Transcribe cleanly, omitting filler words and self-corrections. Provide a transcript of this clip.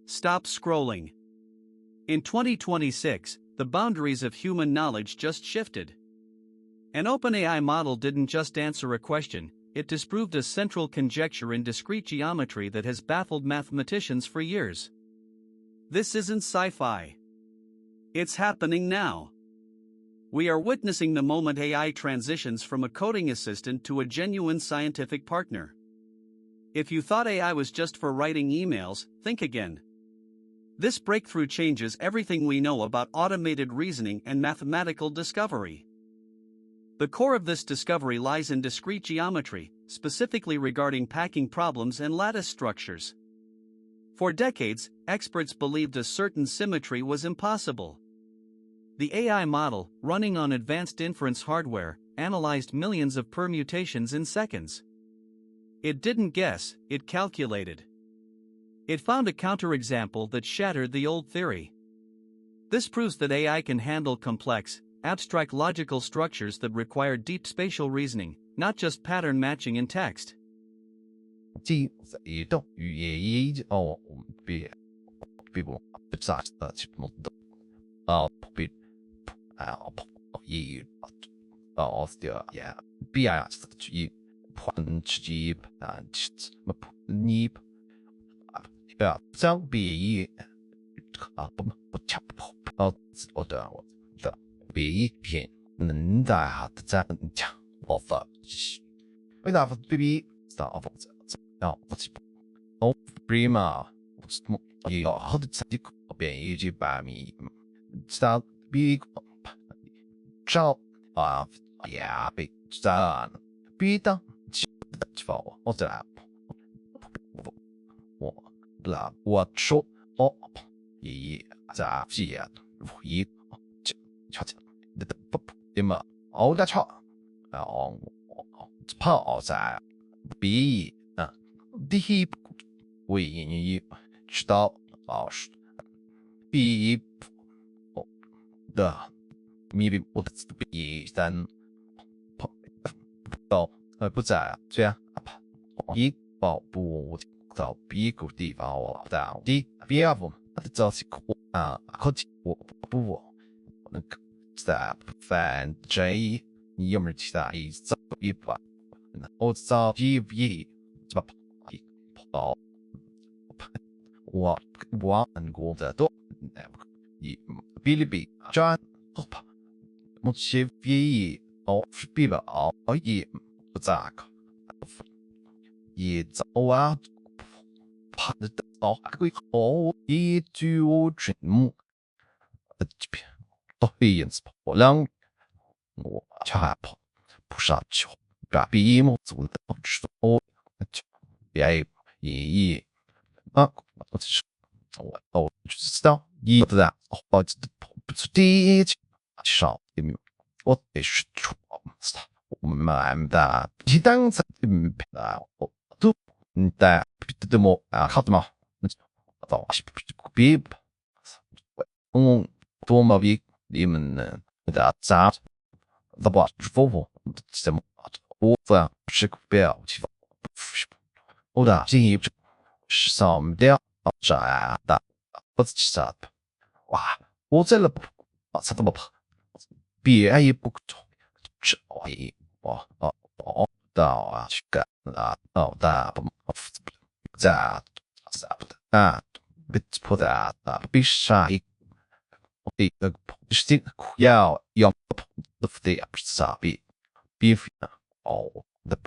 Stop scrolling. In 2026, the boundaries of human knowledge just shifted. An OpenAI model didn't just answer a question, it disproved a central conjecture in discrete geometry that has baffled mathematicians for years. This isn't sci-fi. It's happening now. We are witnessing the moment AI transitions from a coding assistant to a genuine scientific partner. If you thought AI was just for writing emails, think again. This breakthrough changes everything we know about automated reasoning and mathematical discovery. The core of this discovery lies in discrete geometry, specifically regarding packing problems and lattice structures. For decades, experts believed a certain symmetry was impossible. The AI model, running on advanced inference hardware, analyzed millions of permutations in seconds. It didn't guess, it calculated. It found a counterexample that shattered the old theory. This proves that AI can handle complex, abstract logical structures that require deep spatial reasoning, not just pattern matching in text. 即移动语言哦，比不咋的去弄的比也的也比去碰去你相比不强我的比偏能在在讲我发为啥比到我去prima 也好的自己变一句把米知道比找也被找比当我在我说也在也的不么我的错跑在比第一为你知道比的米比我的比三到不在这样一保不到比个地方我到第比二步早是可体我不那个在反正你有没有其他一早一把我早一比怎么跑我能够的多一比例比转目前比比吧也不咋个也早怕的个也就全部这边都会因此跑两我就害怕不上去把比目组的说别也我只是我就知道一的第一少有没有我得是出我们的一旦在我都在的么好的嘛到比多么比你们的杂的吧服务怎么我这样是个不要去我的建议是上掉这样的不是啥哇我这了啥都不怕别也不错这我到去干的不在啥不的别破的必杀一个是要的不得啥比的